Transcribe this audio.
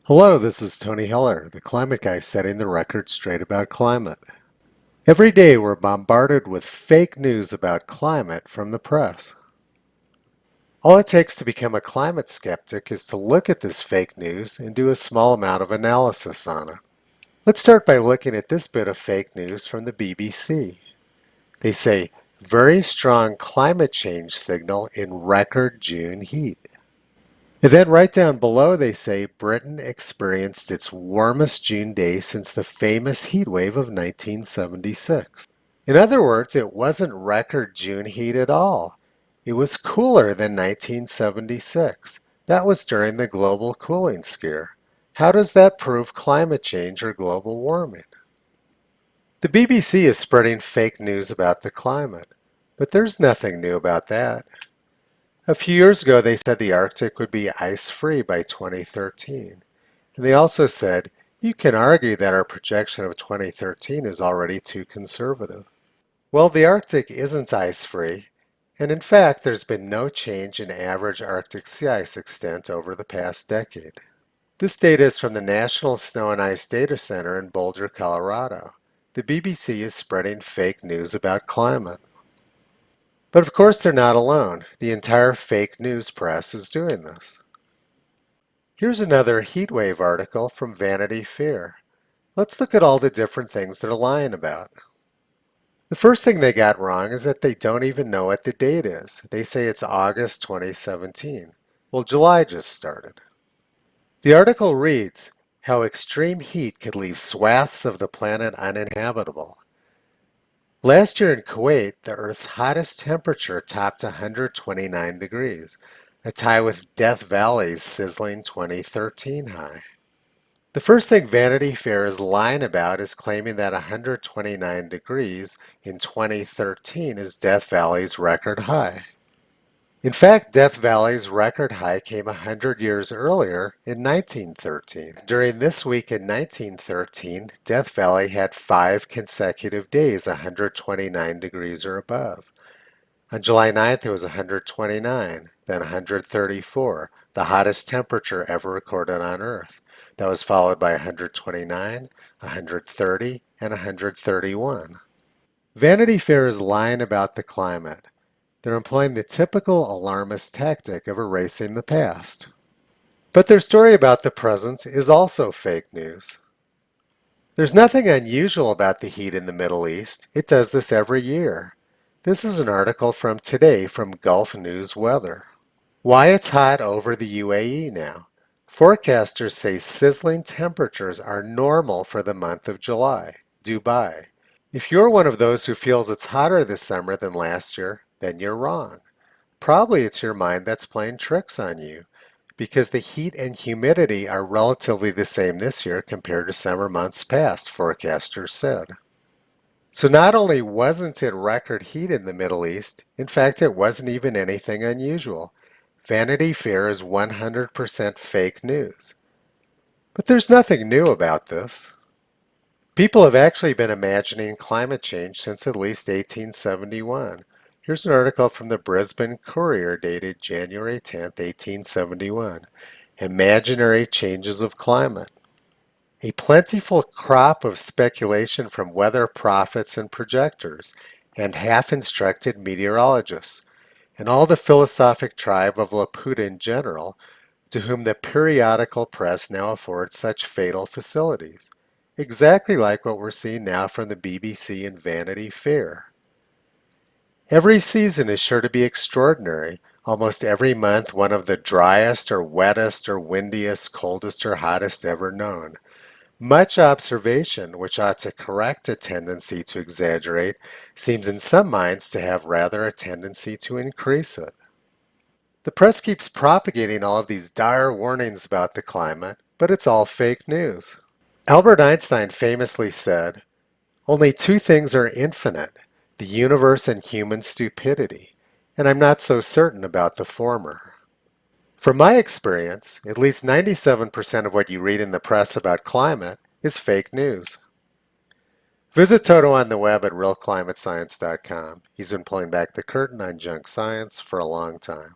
Hello, this is Tony Heller, the climate guy setting the record straight about climate. Every day we're bombarded with fake news about climate from the press. All it takes to become a climate skeptic is to look at this fake news and do a small amount of analysis on it. Let's start by looking at this bit of fake news from the BBC. They say, very strong climate change signal in record June heat. And then right down below they say Britain experienced its warmest June day since the famous heat wave of 1976. In other words, it wasn't record June heat at all. It was cooler than 1976. That was during the global cooling scare. How does that prove climate change or global warming? The BBC is spreading fake news about the climate, but there's nothing new about that. A few years ago, they said the Arctic would be ice-free by 2013. And they also said, you can argue that our projection of 2013 is already too conservative. Well, the Arctic isn't ice-free, and in fact, there's been no change in average Arctic sea ice extent over the past decade. This data is from the National Snow and Ice Data Center in Boulder, Colorado. The BBC is spreading fake news about climate. But of course they're not alone. The entire fake news press is doing this. Here's another heatwave article from Vanity Fair. Let's look at all the different things they're lying about. The first thing they got wrong is that they don't even know what the date is. They say it's August 2017. Well, July just started. The article reads, how extreme heat could leave swaths of the planet uninhabitable. Last year in Kuwait, the Earth's hottest temperature topped 129 degrees, a tie with Death Valley's sizzling 2013 high. The first thing Vanity Fair is lying about is claiming that 129 degrees in 2013 is Death Valley's record high. In fact, Death Valley's record high came 100 years earlier in 1913. During this week in 1913, Death Valley had 5 consecutive days 129 degrees or above. On July 9th, it was 129, then 134, the hottest temperature ever recorded on Earth. That was followed by 129, 130, and 131. Vanity Fair is lying about the climate. They're employing the typical alarmist tactic of erasing the past. But their story about the present is also fake news. There's nothing unusual about the heat in the Middle East. It does this every year. This is an article from today from Gulf News Weather. Why it's hot over the UAE now. Forecasters say sizzling temperatures are normal for the month of July. Dubai. If you're one of those who feels it's hotter this summer than last year, then you're wrong. Probably it's your mind that's playing tricks on you, because the heat and humidity are relatively the same this year compared to summer months past, forecasters said. So not only wasn't it record heat in the Middle East, in fact it wasn't even anything unusual. Vanity Fair is 100% fake news. But there's nothing new about this. People have actually been imagining climate change since at least 1871. Here's an article from the Brisbane Courier dated January 10, 1871. Imaginary Changes of Climate. A plentiful crop of speculation from weather prophets and projectors, and half-instructed meteorologists, and all the philosophic tribe of Laputa in general, to whom the periodical press now affords such fatal facilities. Exactly like what we're seeing now from the BBC and Vanity Fair. Every season is sure to be extraordinary. Almost every month one of the driest or wettest or windiest, coldest or hottest ever known. Much observation, which ought to correct a tendency to exaggerate, seems in some minds to have rather a tendency to increase it. The press keeps propagating all of these dire warnings about the climate, but it's all fake news. Albert Einstein famously said, only 2 things are infinite, the universe and human stupidity, and I'm not so certain about the former. From my experience, at least 97% of what you read in the press about climate is fake news. Visit Toto on the web at realclimatescience.com. He's been pulling back the curtain on junk science for a long time.